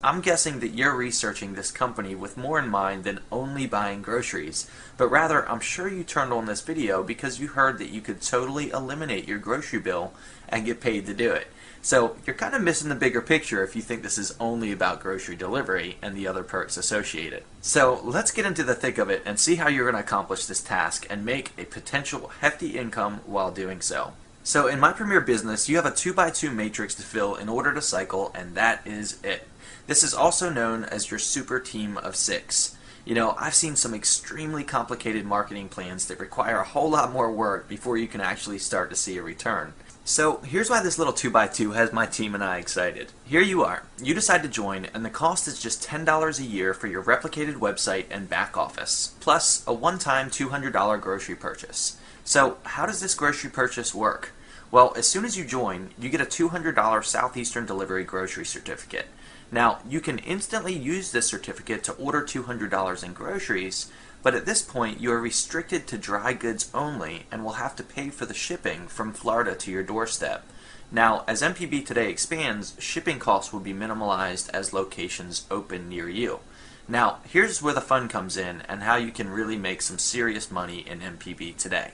I'm guessing that you're researching this company with more in mind than only buying groceries, but rather I'm sure you turned on this video because you heard that you could totally eliminate your grocery bill and get paid to do it. So you're kind of missing the bigger picture if you think this is only about grocery delivery and the other perks associated. So let's get into the thick of it and see how you're going to accomplish this task and make a potential hefty income while doing so. So in my premier business, you have a 2x2 matrix to fill in order to cycle, and that is it. This is also known as your super team of 6. You know, I've seen some extremely complicated marketing plans that require a whole lot more work before you can actually start to see a return. So here's why this little 2x2 has my team and I excited. Here you are. You decide to join, and the cost is just $10 a year for your replicated website and back office, plus a one-time $200 grocery purchase. So how does this grocery purchase work? Well, as soon as you join, you get a $200 Southeastern Delivery grocery certificate. Now, you can instantly use this certificate to order $200 in groceries, but at this point you are restricted to dry goods only and will have to pay for the shipping from Florida to your doorstep. Now, as MPB today expands, shipping costs will be minimalized as locations open near you. Now, here's where the fun comes in and how you can really make some serious money in MPB today.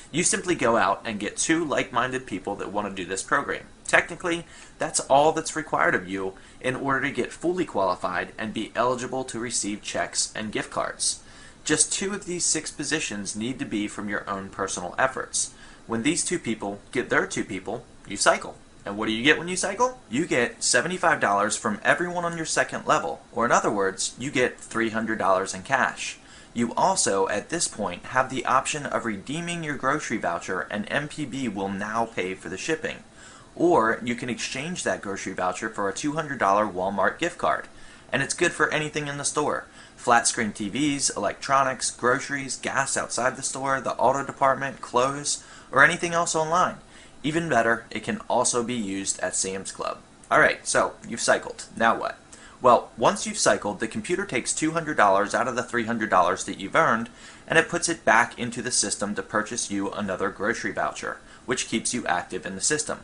You simply go out and get 2 like-minded people that want to do this program. Technically, that's all that's required of you in order to get fully qualified and be eligible to receive checks and gift cards. Just 2 of these 6 positions need to be from your own personal efforts. When these 2 people get their 2 people, you cycle. And what do you get when you cycle? You get $75 from everyone on your second level, or in other words, you get $300 in cash. You also, at this point, have the option of redeeming your grocery voucher, and MPB will now pay for the shipping. Or you can exchange that grocery voucher for a $200 Walmart gift card. And it's good for anything in the store. Flat screen TVs, electronics, groceries, gas outside the store, the auto department, clothes, or anything else online. Even better, it can also be used at Sam's Club. Alright, so you've cycled. Now what? Well, once you've cycled, the computer takes $200 out of the $300 that you've earned, and it puts it back into the system to purchase you another grocery voucher, which keeps you active in the system.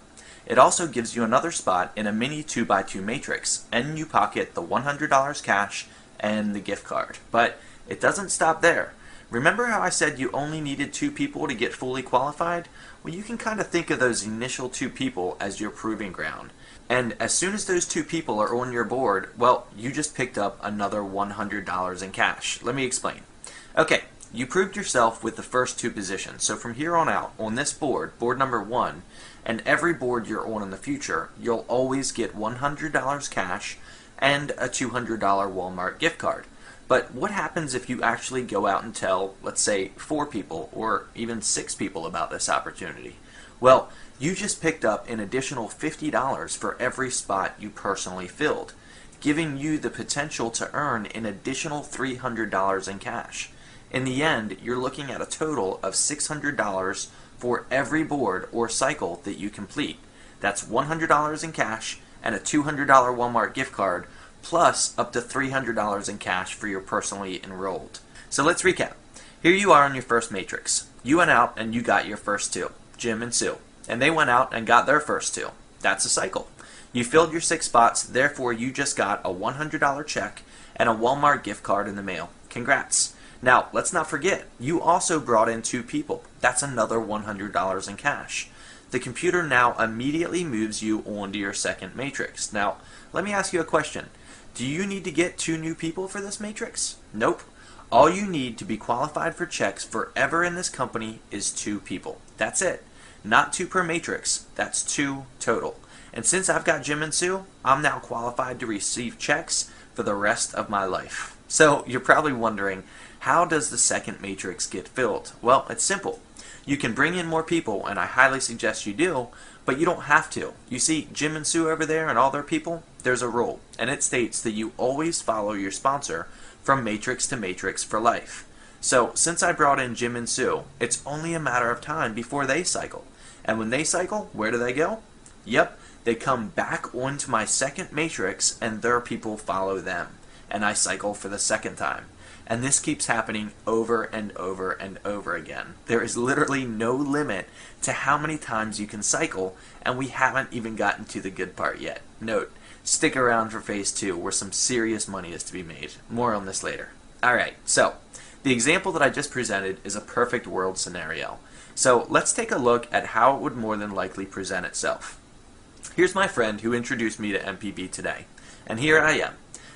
It also gives you another spot in a mini 2x2 matrix, and you pocket the $100 cash and the gift card. But it doesn't stop there. Remember how I said you only needed 2 people to get fully qualified? Well, you can kind of think of those initial 2 people as your proving ground. And as soon as those 2 people are on your board, well, you just picked up another $100 in cash. Let me explain. Okay, you proved yourself with the first 2 positions. So from here on out, on this board, board number 1, and every board you're on in the future, you'll always get $100 cash and a $200 Walmart gift card. But what happens if you actually go out and tell, let's say, 4 people or even 6 people about this opportunity? Well, you just picked up an additional $50 for every spot you personally filled, giving you the potential to earn an additional $300 in cash. In the end, you're looking at a total of $600 for every board or cycle that you complete. That's $100 in cash and a $200 Walmart gift card, plus up to $300 in cash for your personally enrolled. So let's recap. Here you are on your first matrix. You went out and you got your first 2, Jim and Sue. And they went out and got their first 2. That's a cycle. You filled your 6 spots, therefore you just got a $100 check and a Walmart gift card in the mail. Congrats. Now, let's not forget, you also brought in 2 people. That's another $100 in cash. The computer now immediately moves you onto your second matrix. Now, let me ask you a question. Do you need to get 2 new people for this matrix? Nope. All you need to be qualified for checks forever in this company is 2 people. That's it. Not 2 per matrix, that's 2 total. And since I've got Jim and Sue, I'm now qualified to receive checks for the rest of my life. So you're probably wondering, how does the second matrix get filled? Well, it's simple. You can bring in more people, and I highly suggest you do, but you don't have to. You see, Jim and Sue over there and all their people, there's a rule, and it states that you always follow your sponsor from matrix to matrix for life. So, since I brought in Jim and Sue, it's only a matter of time before they cycle. And when they cycle, where do they go? Yep, they come back onto my second matrix and their people follow them. And I cycle for the second time. And this keeps happening over and over and over again. There is literally no limit to how many times you can cycle, and we haven't even gotten to the good part yet. Note, stick around for phase 2 where some serious money is to be made. More on this later. Alright, so the example that I just presented is a perfect world scenario. So let's take a look at how it would more than likely present itself. Here's my friend who introduced me to MPB today. And here I am.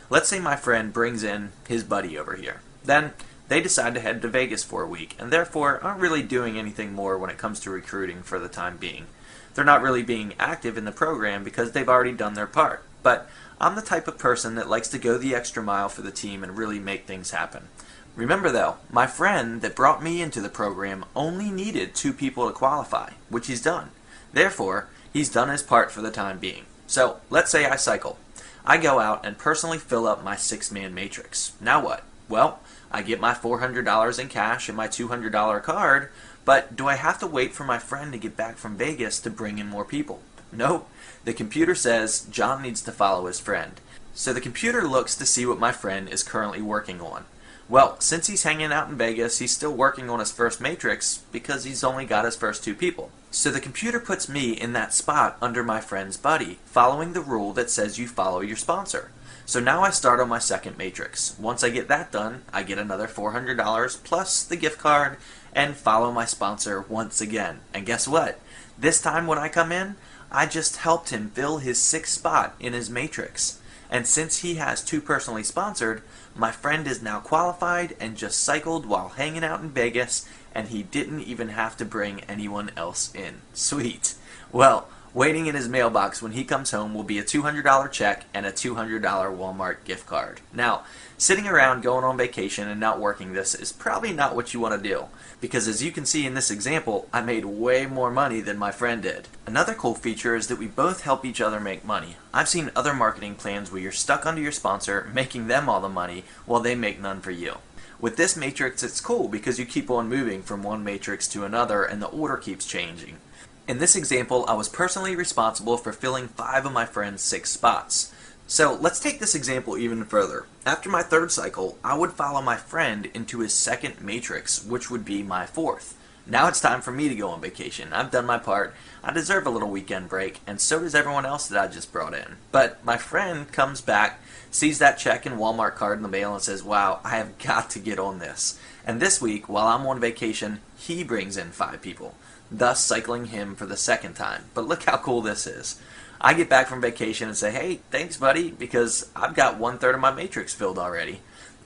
Let's say my friend brings in his buddy over here. Then they decide to head to Vegas for a week, and therefore aren't really doing anything more when it comes to recruiting for the time being. They're not really being active in the program because they've already done their part. But I'm the type of person that likes to go the extra mile for the team and really make things happen. Remember though, my friend that brought me into the program only needed 2 people to qualify, which he's done. Therefore, he's done his part for the time being. So, let's say I cycle. I go out and personally fill up my 6-man matrix. Now what? Well, I get my $400 in cash and my $200 card, but do I have to wait for my friend to get back from Vegas to bring in more people? Nope. The computer says John needs to follow his friend. So the computer looks to see what my friend is currently working on. Well, since he's hanging out in Vegas, he's still working on his first matrix because he's only got his first 2 people. So the computer puts me in that spot under my friend's buddy, following the rule that says you follow your sponsor. So now I start on my second matrix. Once I get that done, I get another $400 plus the gift card and follow my sponsor once again. And guess what? This time when I come in, I just helped him fill his 6th spot in his matrix. And since he has 2 personally sponsored, my friend is now qualified and just cycled while hanging out in Vegas, and he didn't even have to bring anyone else in. Sweet. Well, waiting in his mailbox when he comes home will be a $200 check and a $200 Walmart gift card. Now, sitting around going on vacation and not working this is probably not what you want to do, because as you can see in this example, I made way more money than my friend did. Another cool feature is that we both help each other make money. I've seen other marketing plans where you're stuck under your sponsor, making them all the money while they make none for you. With this matrix, it's cool because you keep on moving from one matrix to another and the order keeps changing. In this example, I was personally responsible for filling 5 of my friend's 6 spots. So let's take this example even further. After my 3rd cycle, I would follow my friend into his 2nd matrix, which would be my 4th. Now it's time for me to go on vacation. I've done my part. I deserve a little weekend break, and so does everyone else that I just brought in. But my friend comes back, sees that check and Walmart card in the mail and says, wow, I have got to get on this. And this week, while I'm on vacation, he brings in 5 people, thus cycling him for the 2nd time. But look how cool this is. I get back from vacation and say, hey, thanks buddy, because I've got 1/3 of my matrix filled already.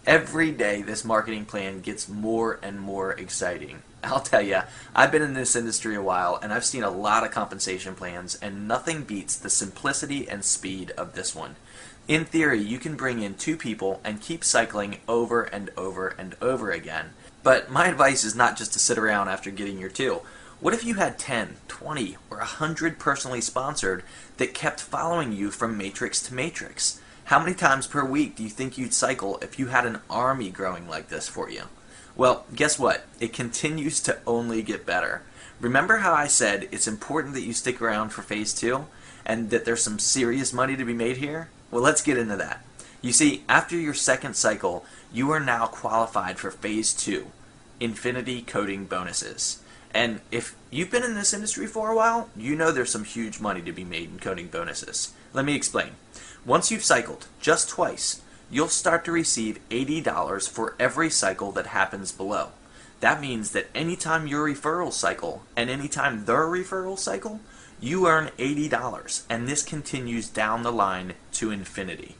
Every day this marketing plan gets more and more exciting. I'll tell you, I've been in this industry a while and I've seen a lot of compensation plans, and nothing beats the simplicity and speed of this one. In theory, you can bring in 2 people and keep cycling over and over and over again. But my advice is not just to sit around after getting your 2. What if you had 10, 20, or 100 personally sponsored that kept following you from matrix to matrix? How many times per week do you think you'd cycle if you had an army growing like this for you? Well, guess what? It continues to only get better. Remember how I said it's important that you stick around for phase 2 and that there's some serious money to be made here? Well, let's get into that. You see, after your 2nd cycle, you are now qualified for phase 2, Infinity Coding Bonuses. And if you've been in this industry for a while, you know there's some huge money to be made in coding bonuses. Let me explain. Once you've cycled just twice, you'll start to receive $80 for every cycle that happens below. That means that anytime your referral cycle and anytime their referral cycle, you earn $80, and this continues down the line to infinity.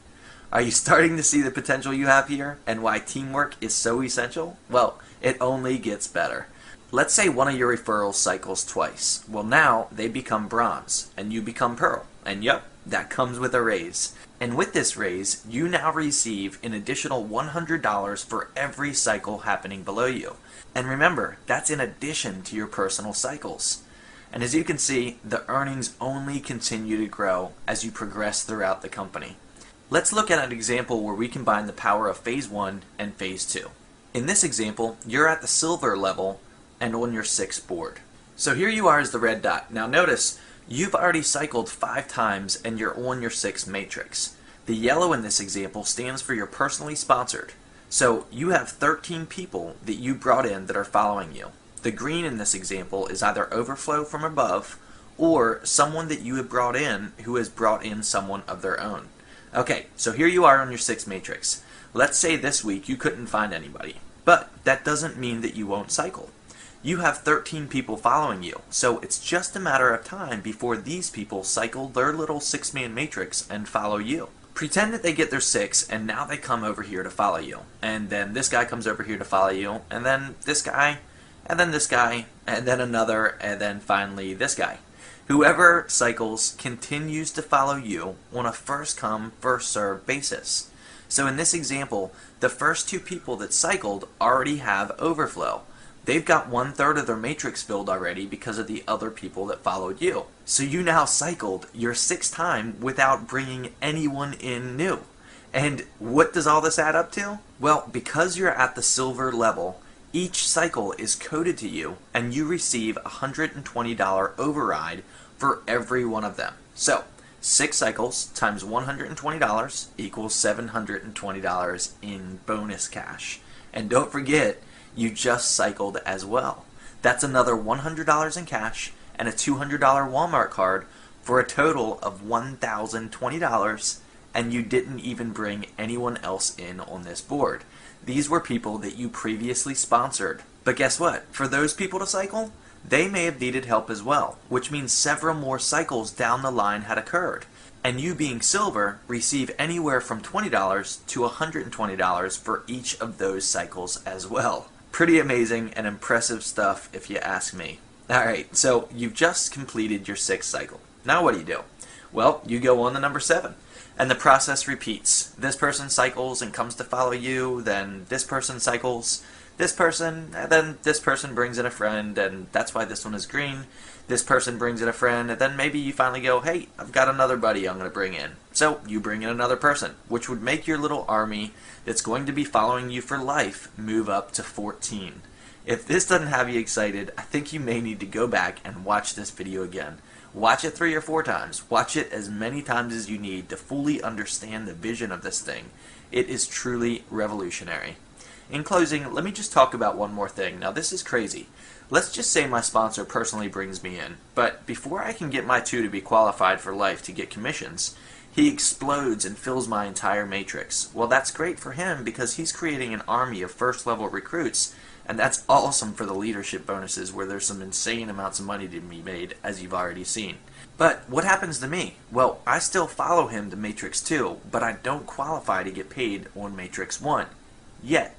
Are you starting to see the potential you have here and why teamwork is so essential? Well, it only gets better. Let's say one of your referrals cycles twice. Well, now they become bronze and you become pearl. And yep, that comes with a raise. And with this raise, you now receive an additional $100 for every cycle happening below you. And remember, that's in addition to your personal cycles. And as you can see, the earnings only continue to grow as you progress throughout the company. Let's look at an example where we combine the power of phase 1 and phase 2. In this example, you're at the silver level and on your 6th board. So here you are as the red dot. Now notice, you've already cycled 5 times and you're on your 6th matrix. The yellow in this example stands for your personally sponsored. So you have 13 people that you brought in that are following you. The green in this example is either overflow from above or someone that you have brought in who has brought in someone of their own. Okay, so here you are on your 6 matrix. Let's say this week you couldn't find anybody, but that doesn't mean that you won't cycle. You have 13 people following you, so it's just a matter of time before these people cycle their little 6-man matrix and follow you. Pretend that they get their 6 and now they come over here to follow you. And then this guy comes over here to follow you, and then this guy, and then this guy, and then another, and then finally this guy. Whoever cycles continues to follow you on a first come, first served basis. So in this example, the first 2 people that cycled already have overflow. They've got 1/3 of their matrix filled already because of the other people that followed you. So you now cycled your 6th time without bringing anyone in new. And what does all this add up to? Well, because you're at the silver level, each cycle is coded to you and you receive a $120 override for every one of them. So 6 cycles times $120 equals $720 in bonus cash. And don't forget, you just cycled as well. That's another $100 in cash and a $200 Walmart card for a total of $1,020, and you didn't even bring anyone else in on this board. These were people that you previously sponsored. But guess what? For those people to cycle, they may have needed help as well, which means several more cycles down the line had occurred. And you being silver, receive anywhere from $20 to $120 for each of those cycles as well. Pretty amazing and impressive stuff if you ask me. Alright, so you've just completed your 6th cycle. Now what do? Well, you go on to number 7. And the process repeats. This person cycles and comes to follow you, then this person cycles, this person, and then this person brings in a friend, and that's why this one is green. This person brings in a friend, and then maybe you finally go, hey, I've got another buddy I'm going to bring in. So you bring in another person, which would make your little army that's going to be following you for life move up to 14. If this doesn't have you excited, I think you may need to go back and watch this video again. Watch it 3 or 4 times. Watch it as many times as you need to fully understand the vision of this thing. It is truly revolutionary. In closing, let me just talk about one more thing. Now this is crazy. Let's just say my sponsor personally brings me in, but before I can get my 2 to be qualified for life to get commissions, he explodes and fills my entire matrix. Well, that's great for him because he's creating an army of first level recruits, and that's awesome for the leadership bonuses where there's some insane amounts of money to be made, as you've already seen. But what happens to me? Well, I still follow him to Matrix 2, but I don't qualify to get paid on Matrix 1. Yet.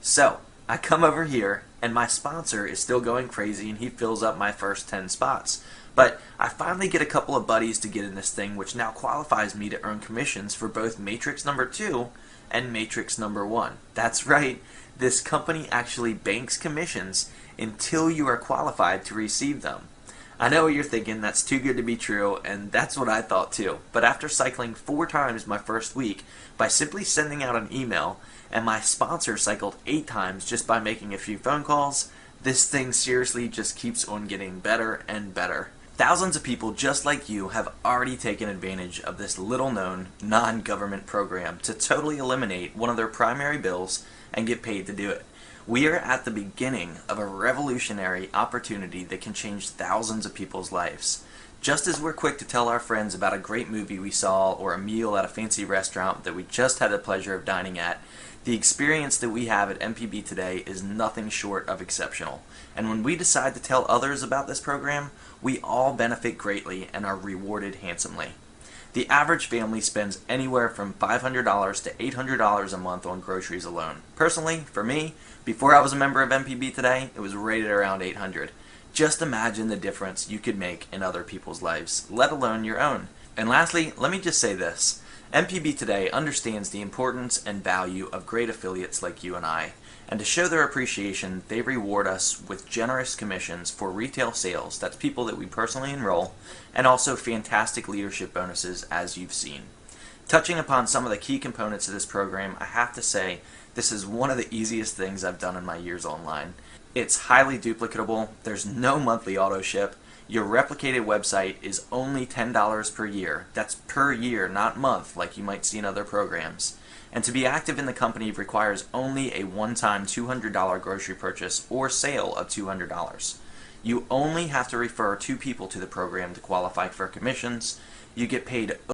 So, I come over here, and my sponsor is still going crazy, and he fills up my first 10 spots. But I finally get a couple of buddies to get in this thing, which now qualifies me to earn commissions for both Matrix number 2 and Matrix number 1. That's right, this company actually banks commissions until you are qualified to receive them. I know what you're thinking, that's too good to be true, and that's what I thought too. But after cycling 4 times my first week, by simply sending out an email, and my sponsor cycled 8 times just by making a few phone calls, this thing seriously just keeps on getting better and better. Thousands of people just like you have already taken advantage of this little-known, non-government program to totally eliminate one of their primary bills and get paid to do it. We are at the beginning of a revolutionary opportunity that can change thousands of people's lives. Just as we're quick to tell our friends about a great movie we saw or a meal at a fancy restaurant that we just had the pleasure of dining at, the experience that we have at MPB today is nothing short of exceptional. And when we decide to tell others about this program, we all benefit greatly and are rewarded handsomely. The average family spends anywhere from $500 to $800 a month on groceries alone. Personally, for me, before I was a member of MPB today, it was rated around $800. Just imagine the difference you could make in other people's lives, let alone your own. And lastly, let me just say this. MPB today understands the importance and value of great affiliates like you and I, and to show their appreciation, they reward us with generous commissions for retail sales, that's people that we personally enroll, and also fantastic leadership bonuses as you've seen. Touching upon some of the key components of this program, I have to say this is one of the easiest things I've done in my years online. It's highly duplicatable, there's no monthly auto ship, your replicated website is only $10 per year. That's per year, not month, like you might see in other programs. And to be active in the company requires only a one-time $200 grocery purchase or sale of $200. You only have to refer 2 people to the program to qualify for commissions. You get paid